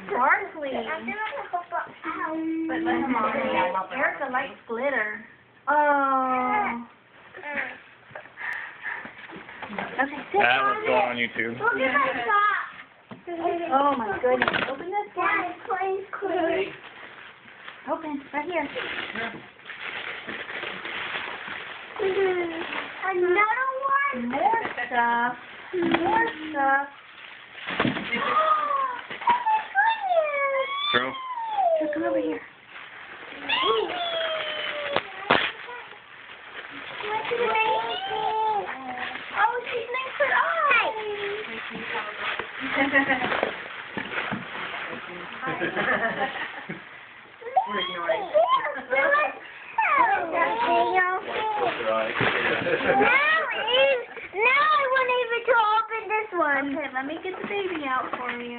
sparkly. But let him on. Erica likes glitter. Oh. Okay, sit That on was it. going on YouTube. Look at my sock. Oh my goodness. Open this one. Dad, please. Open. Right here. Another one? More stuff. More stuff. True. So come over here. What's the name? Oh, she's nice for We're ignoring it. Now I want even to open this one. Okay, let me get the baby out for you.